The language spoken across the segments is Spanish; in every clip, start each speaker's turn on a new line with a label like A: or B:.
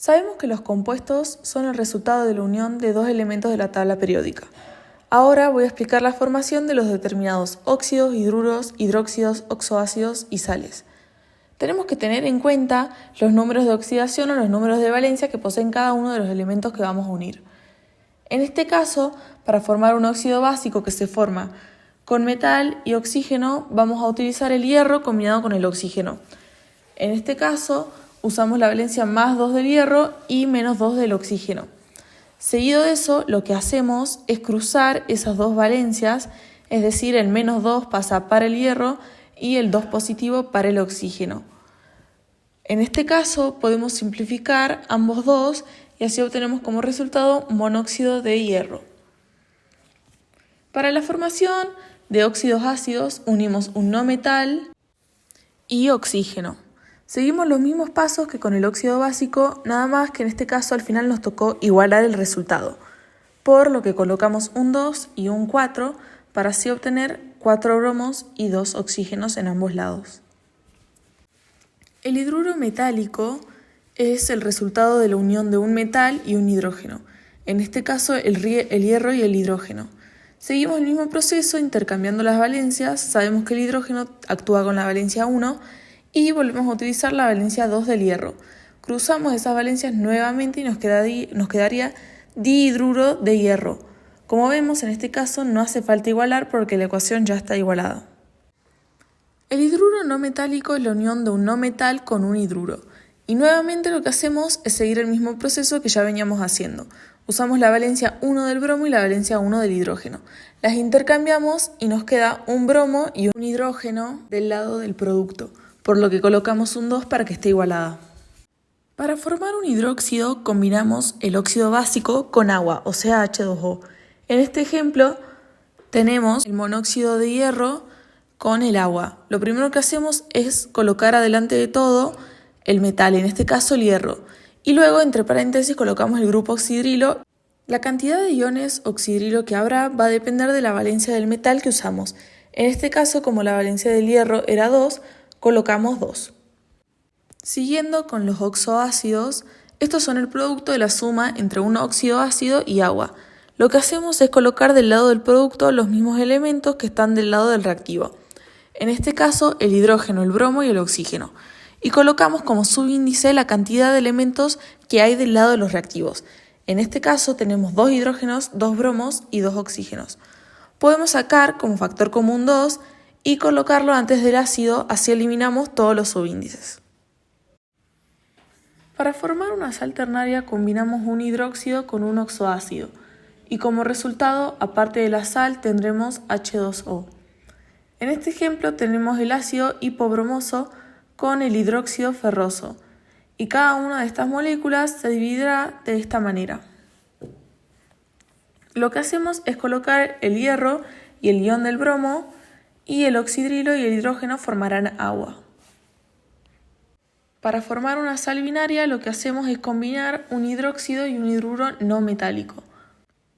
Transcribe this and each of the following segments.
A: Sabemos que los compuestos son el resultado de la unión de dos elementos de la tabla periódica. Ahora voy a explicar la formación de los determinados óxidos, hidruros, hidróxidos, oxoácidos y sales. Tenemos que tener en cuenta los números de oxidación o los números de valencia que poseen cada uno de los elementos que vamos a unir. En este caso, para formar un óxido básico que se forma con metal y oxígeno, vamos a utilizar el hierro combinado con el oxígeno. En este caso, usamos la valencia más 2 del hierro y menos 2 del oxígeno. Seguido de eso, lo que hacemos es cruzar esas dos valencias, es decir, el menos 2 pasa para el hierro y el 2 positivo para el oxígeno. En este caso, podemos simplificar ambos dos y así obtenemos como resultado monóxido de hierro. Para la formación de óxidos ácidos, unimos un no metal y oxígeno. Seguimos los mismos pasos que con el óxido básico, nada más que en este caso al final nos tocó igualar el resultado, por lo que colocamos un 2 y un 4 para así obtener 4 bromos y 2 oxígenos en ambos lados. El hidruro metálico es el resultado de la unión de un metal y un hidrógeno, en este caso el hierro y el hidrógeno. Seguimos el mismo proceso intercambiando las valencias, sabemos que el hidrógeno actúa con la valencia 1 y volvemos a utilizar la valencia 2 del hierro. Cruzamos esas valencias nuevamente y nos quedaría dihidruro de hierro. Como vemos, en este caso no hace falta igualar porque la ecuación ya está igualada. El hidruro no metálico es la unión de un no metal con un hidruro. Y nuevamente lo que hacemos es seguir el mismo proceso que ya veníamos haciendo. Usamos la valencia 1 del bromo y la valencia 1 del hidrógeno. Las intercambiamos y nos queda un bromo y un hidrógeno del lado del producto, por lo que colocamos un 2 para que esté igualada. Para formar un hidróxido combinamos el óxido básico con agua, o sea H2O. En este ejemplo tenemos el monóxido de hierro con el agua. Lo primero que hacemos es colocar adelante de todo el metal, en este caso el hierro. Y luego entre paréntesis colocamos el grupo oxidrilo. La cantidad de iones oxidrilo que habrá va a depender de la valencia del metal que usamos. En este caso, como la valencia del hierro era 2, colocamos 2. Siguiendo con los oxoácidos, estos son el producto de la suma entre un óxido ácido y agua. Lo que hacemos es colocar del lado del producto los mismos elementos que están del lado del reactivo. En este caso, el hidrógeno, el bromo y el oxígeno. Y colocamos como subíndice la cantidad de elementos que hay del lado de los reactivos. En este caso tenemos 2 hidrógenos, 2 bromos y 2 oxígenos. Podemos sacar como factor común 2 y colocarlo antes del ácido, así eliminamos todos los subíndices. Para formar una sal ternaria combinamos un hidróxido con un oxoácido y como resultado, aparte de la sal, tendremos H2O. En este ejemplo tenemos el ácido hipobromoso con el hidróxido ferroso y cada una de estas moléculas se dividirá de esta manera. Lo que hacemos es colocar el hierro y el ion del bromo y el oxidrilo y el hidrógeno formarán agua. Para formar una sal binaria lo que hacemos es combinar un hidróxido y un hidruro no metálico.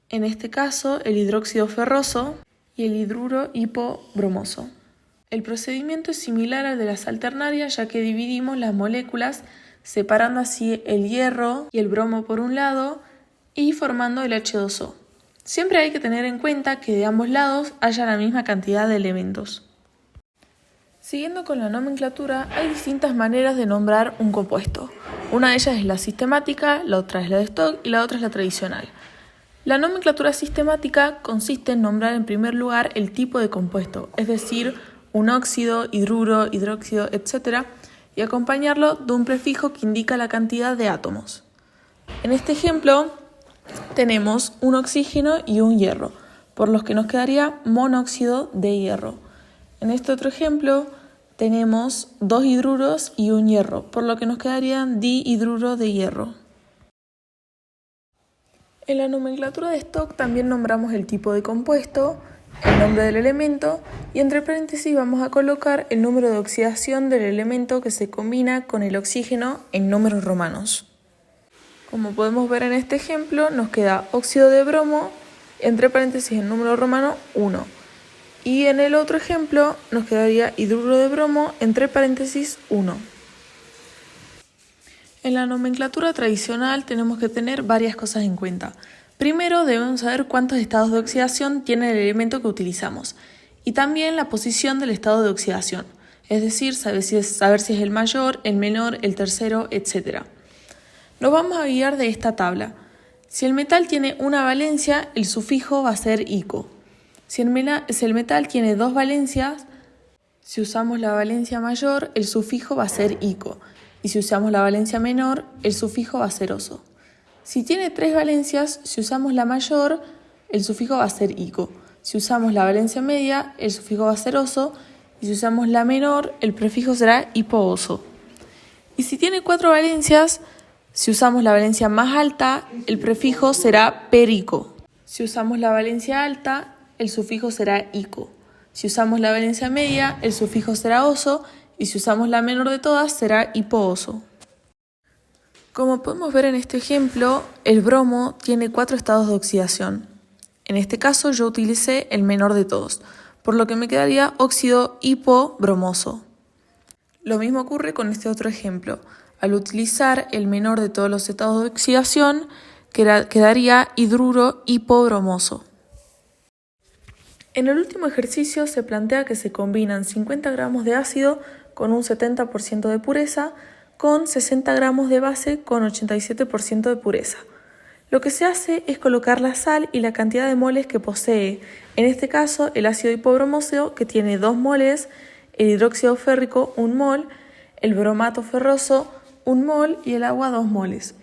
A: En este caso el hidróxido ferroso y el hidruro hipobromoso. El procedimiento es similar al de la sal ternaria ya que dividimos las moléculas separando así el hierro y el bromo por un lado y formando el H2O. Siempre hay que tener en cuenta que de ambos lados haya la misma cantidad de elementos. Siguiendo con la nomenclatura, hay distintas maneras de nombrar un compuesto. Una de ellas es la sistemática, la otra es la de stock y la otra es la tradicional. La nomenclatura sistemática consiste en nombrar en primer lugar el tipo de compuesto, es decir, un óxido, hidruro, hidróxido, etc., y acompañarlo de un prefijo que indica la cantidad de átomos. En este ejemplo tenemos un oxígeno y un hierro, por los que nos quedaría monóxido de hierro. En este otro ejemplo tenemos 2 hidruros y un hierro, por lo que nos quedaría dihidruro de hierro. En la nomenclatura de stock también nombramos el tipo de compuesto, el nombre del elemento y entre paréntesis vamos a colocar el número de oxidación del elemento que se combina con el oxígeno en números romanos. Como podemos ver en este ejemplo, nos queda óxido de bromo, entre paréntesis el número romano 1. Y en el otro ejemplo nos quedaría hidruro de bromo, entre paréntesis 1. En la nomenclatura tradicional tenemos que tener varias cosas en cuenta. Primero debemos saber cuántos estados de oxidación tiene el elemento que utilizamos y también la posición del estado de oxidación, es decir, saber si es el mayor, el menor, el tercero, etc. Nos vamos a guiar de esta tabla. Si el metal tiene una valencia, el sufijo va a ser ico. Si el metal tiene dos valencias, si usamos la valencia mayor, el sufijo va a ser ico. Y si usamos la valencia menor, el sufijo va a ser oso. Si tiene tres valencias, si usamos la mayor, el sufijo va a ser ico. Si usamos la valencia media, el sufijo va a ser oso. Y si usamos la menor, el prefijo será hipooso. Y si tiene cuatro valencias, si usamos la valencia más alta, el prefijo será perico. Si usamos la valencia alta, el sufijo será ico. Si usamos la valencia media, el sufijo será oso. Y si usamos la menor de todas, será hipooso. Como podemos ver en este ejemplo, el bromo tiene 4 estados de oxidación. En este caso yo utilicé el menor de todos, por lo que me quedaría óxido hipobromoso. Lo mismo ocurre con este otro ejemplo. Al utilizar el menor de todos los estados de oxidación, quedaría hidruro hipobromoso. En el último ejercicio se plantea que se combinan 50 gramos de ácido con un 70% de pureza con 60 gramos de base con 87% de pureza. Lo que se hace es colocar la sal y la cantidad de moles que posee, en este caso el ácido hipobromoso que tiene 2 moles, el hidróxido férrico 1 mol, el bromato ferroso 1 mol y el agua 2 moles.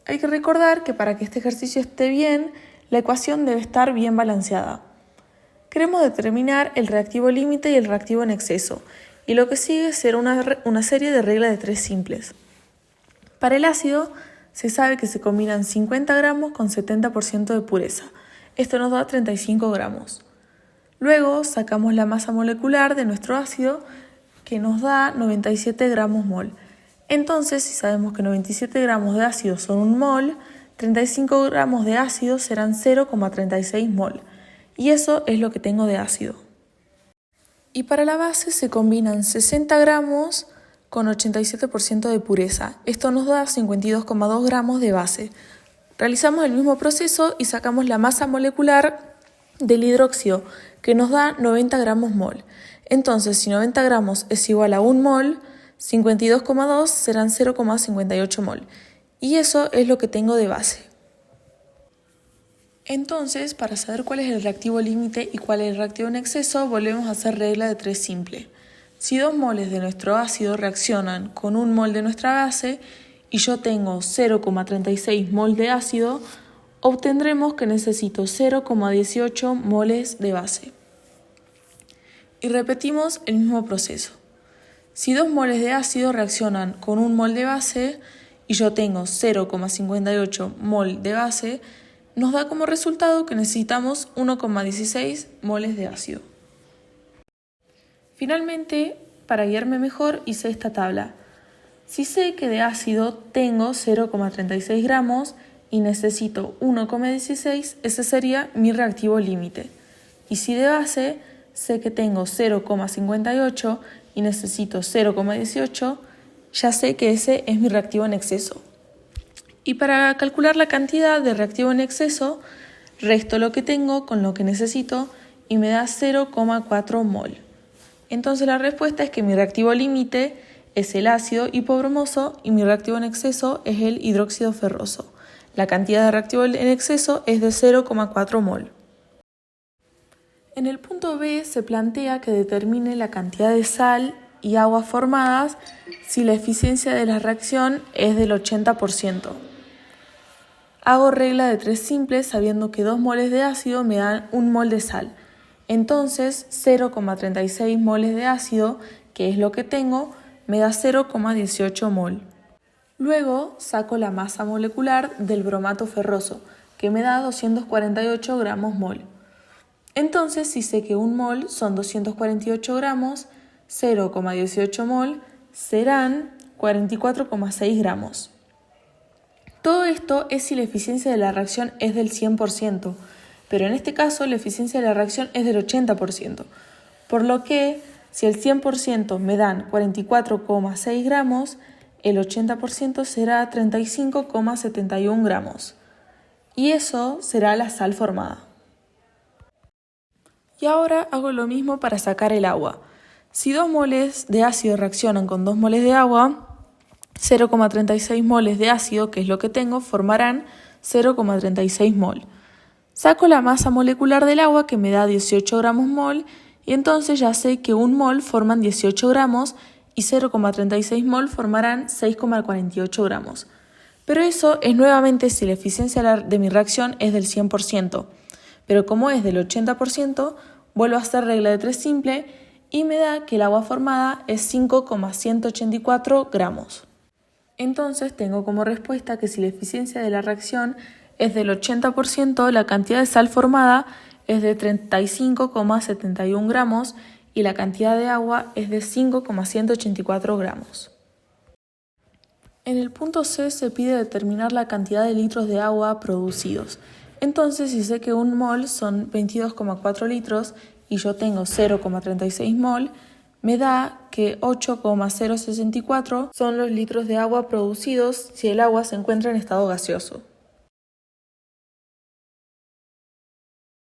A: Hay que recordar que para que este ejercicio esté bien, la ecuación debe estar bien balanceada. Queremos determinar el reactivo límite y el reactivo en exceso, y lo que sigue será una serie de reglas de 3 simples. Para el ácido, se sabe que se combinan 50 gramos con 70% de pureza. Esto nos da 35 gramos. Luego sacamos la masa molecular de nuestro ácido, que nos da 97 gramos mol. Entonces, si sabemos que 97 gramos de ácido son 1 mol, 35 gramos de ácido serán 0,36 mol. Y eso es lo que tengo de ácido. Y para la base se combinan 60 gramos con 87% de pureza. Esto nos da 52,2 gramos de base. Realizamos el mismo proceso y sacamos la masa molecular del hidróxido, que nos da 90 gramos mol. Entonces, si 90 gramos es igual a 1 mol, 52,2 serán 0,58 mol. Y eso es lo que tengo de base. Entonces, para saber cuál es el reactivo límite y cuál es el reactivo en exceso, volvemos a hacer regla de 3 simple. Si 2 moles de nuestro ácido reaccionan con 1 mol de nuestra base y yo tengo 0,36 mol de ácido, obtendremos que necesito 0,18 moles de base. Y repetimos el mismo proceso. Si 2 moles de ácido reaccionan con 1 mol de base y yo tengo 0,58 mol de base, nos da como resultado que necesitamos 1,16 moles de ácido. Finalmente, para guiarme mejor, hice esta tabla. Si sé que de ácido tengo 0,36 gramos y necesito 1,16, ese sería mi reactivo límite. Y si de base sé que tengo 0,58 y necesito 0,18, ya sé que ese es mi reactivo en exceso. Y para calcular la cantidad de reactivo en exceso, resto lo que tengo con lo que necesito y me da 0,4 mol. Entonces la respuesta es que mi reactivo límite es el ácido hipobromoso y mi reactivo en exceso es el hidróxido ferroso. La cantidad de reactivo en exceso es de 0,4 mol. En el punto B se plantea que determine la cantidad de sal y agua formadas si la eficiencia de la reacción es del 80%. Hago regla de 3 simples sabiendo que 2 moles de ácido me dan 1 mol de sal. Entonces 0,36 moles de ácido, que es lo que tengo, me da 0,18 mol. Luego saco la masa molecular del bromato ferroso, que me da 248 gramos mol. Entonces, si sé que 1 mol son 248 gramos, 0,18 mol serán 44,6 gramos. Todo esto es si la eficiencia de la reacción es del 100%, pero en este caso la eficiencia de la reacción es del 80%, por lo que si el 100% me dan 44,6 gramos, el 80% será 35,71 gramos. Y eso será la sal formada. Y ahora hago lo mismo para sacar el agua. Si 2 moles de ácido reaccionan con 2 moles de agua, 0,36 moles de ácido, que es lo que tengo, formarán 0,36 mol. Saco la masa molecular del agua, que me da 18 gramos mol, y entonces ya sé que 1 mol forman 18 gramos y 0,36 mol formarán 6,48 gramos. Pero eso es nuevamente si la eficiencia de mi reacción es del 100%. Pero como es del 80%, vuelvo a hacer regla de 3 simple y me da que el agua formada es 5,184 gramos. Entonces tengo como respuesta que si la eficiencia de la reacción es del 80%, la cantidad de sal formada es de 35,71 gramos y la cantidad de agua es de 5,184 gramos. En el punto C se pide determinar la cantidad de litros de agua producidos. Entonces, si sé que 1 mol son 22,4 litros y yo tengo 0,36 mol, me da que 8,064 son los litros de agua producidos si el agua se encuentra en estado gaseoso.